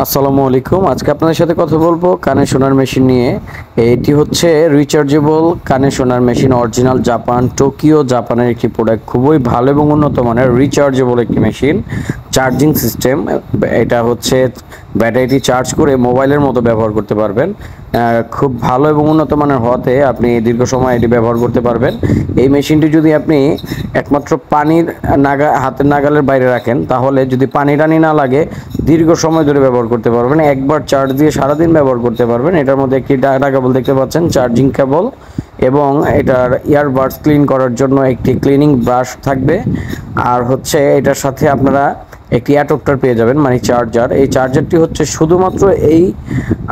আসসালামু আলাইকুম। আজকে আপনাদের সাথে কথা বলবো কানে শোনার মেশিন নিয়ে। এটি হচ্ছে রিচার্জেবল কানে শোনার মেশিন, অরিজিনাল জাপান, টোকিও জাপানের একটি প্রোডাক্ট। খুবই ভালো এবং উন্নত মানের রিচার্জেবল একটি মেশিন। চার্জিং সিস্টেম, এটা হচ্ছে ব্যাটারিটি চার্জ করে মোবাইলের মতো ব্যবহার করতে পারবেন। খুব ভালো এবং উন্নত মানের হওয়াতে আপনি দীর্ঘ সময় এটি ব্যবহার করতে পারবেন। এই মেশিনটি যদি আপনি একমাত্র পানির হাতের নাগালের বাইরে রাখেন, তাহলে যদি পানি টানি না লাগে দীর্ঘ সময় ধরে ব্যবহার করতে পারবেন। একবার চার্জ দিয়ে সারাদিন ব্যবহার করতে পারবেন। এটার মধ্যে একটি ডাটা কেবল দেখতে পাচ্ছেন, চার্জিং কেবল, এবং এটার ইয়ারবাডস ক্লিন করার জন্য একটি ক্লিনিং ব্রাশ থাকবে। আর হচ্ছে এটার সাথে আপনারা একটি অ্যাডাপ্টার পেয়ে যাবেন, মানে চার্জার। এই চার্জারটি হচ্ছে শুধুমাত্র এই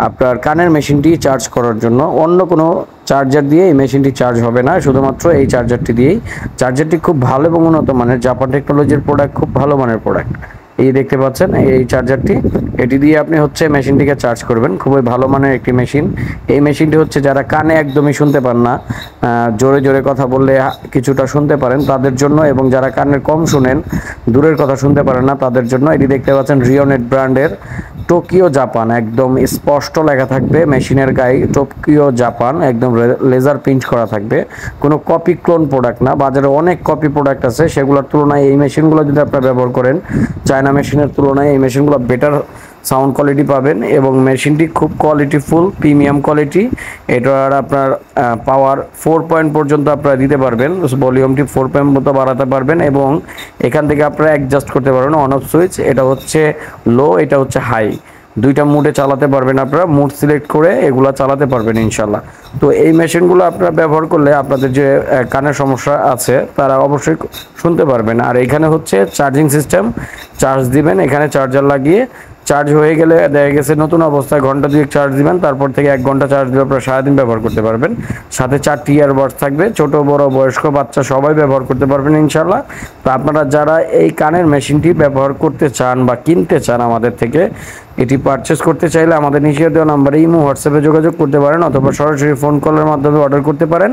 আপনার কানের মেশিনটি চার্জ করার জন্য। অন্য কোনো চার্জার দিয়ে এই মেশিনটি চার্জ হবে না, শুধুমাত্র এই চার্জারটি দিয়েই। চার্জারটি খুব ভালো এবং উন্নত মানের, জাপান টেকনোলজির প্রোডাক্ট, খুব ভালো মানের প্রোডাক্ট। এই দেখতে পাচ্ছেন এই চার্জারটি, এটি দিয়ে আপনি হচ্ছে মেশিনটিকে চার্জ করবেন। খুবই ভালো মানের একটি মেশিন। এই মেশিনটি হচ্ছে যারা কানে একদমই শুনতে পান না, জোরে জোরে কথা বললে কিছুটা শুনতে পারেন তাদের জন্য, এবং যারা কানের কম শুনেন, দূরের কথা শুনতে পারেন না তাদের জন্য। এটি দেখতে পাচ্ছেন রিওনেট ব্র্যান্ডের, টোকিও জাপান, একদম স্পষ্ট লেখা থাকবে মেশিনের গায়ে, টোকিও জাপান, একদম লেজার প্রিন্ট করা থাকবে। কোনো কপি ক্লোন প্রোডাক্ট না। বাজারে অনেক কপি প্রোডাক্ট আছে, সেগুলোর তুলনায় এই মেশিনগুলো যদি আপনারা ব্যবহার করেন, চায়না মেশিনের তুলনায় এই মেশিনগুলো বেটার সাউন্ড কোয়ালিটি পাবেন, এবং মেশিনটি খুব কোয়ালিটিফুল, প্রিমিয়াম কোয়ালিটি। এটার আপনার পাওয়ার 4 পয়েন্ট পর্যন্ত আপনারা দিতে পারবেন, ভলিউমটি 4 পয়েন্ট মতো বাড়াতে পারবেন, এবং এখান থেকে আপনারা অ্যাডজাস্ট করতে পারবেন অন অফ সুইচ। এটা হচ্ছে লো, এটা হচ্ছে হাই, দুইটা মুডে চালাতে পারবেন। আপনারা মুড সিলেক্ট করে এগুলা চালাতে পারবেন ইনশাল্লাহ। তো এই মেশিনগুলো আপনারা ব্যবহার করলে আপনাদের যে কানের সমস্যা আছে তারা অবশ্যই শুনতে পারবেন। আর এখানে হচ্ছে চার্জিং সিস্টেম, চার্জ দিবেন, এখানে চার্জার লাগিয়ে চার্জ হয়ে গেলে দেখা গেছে নতুন অবস্থায় ঘন্টা 2 চার্জ দিবেন, তারপর থেকে 1 ঘন্টা চার্জ দিয়ে আপনারা সারাদিন ব্যবহার করতে পারবেন। সাথে 4টি ইয়ারবাডস থাকবে, ছোট বড় বয়স্ক বাচ্চা সবাই ব্যবহার করতে পারবেন ইনশাল্লাহ। তো আপনারা যারা এই কানের মেশিনটি ব্যবহার করতে চান বা কিনতে চান আমাদের থেকে, এটি পারচেস করতে চাইলে আমাদের নিচে দেওয়া নাম্বারে ইমো হোয়াটসঅ্যাপে যোগাযোগ করতে পারেন, অথবা সরাসরি ফোন কলের মাধ্যমে অর্ডার করতে পারেন।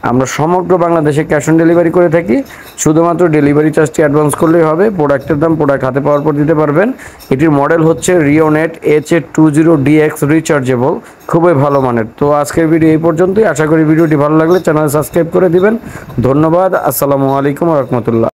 আমরা সমগ্র বাংলাদেশে ক্যাশ অন ডেলিভারি করে থাকি। শুধুমাত্র ডেলিভারি চার্জটি অ্যাডভান্স করলেই হবে। প্রোডাক্টের দাম প্রোডাক্ট হাতে পাওয়ার পর দিতে পারবেন। এটির মডেল হচ্ছে রিওনেট HA20DX রিচার্জেবল, খুবই ভালো মানের। তো আজকের ভিডিও এই পর্যন্তই। আশা করি ভিডিওটি ভালো লাগলে চ্যানেল সাবস্ক্রাইব করে দিবেন। ধন্যবাদ। আসসালামু আলাইকুম ওয়া রাহমাতুল্লাহ।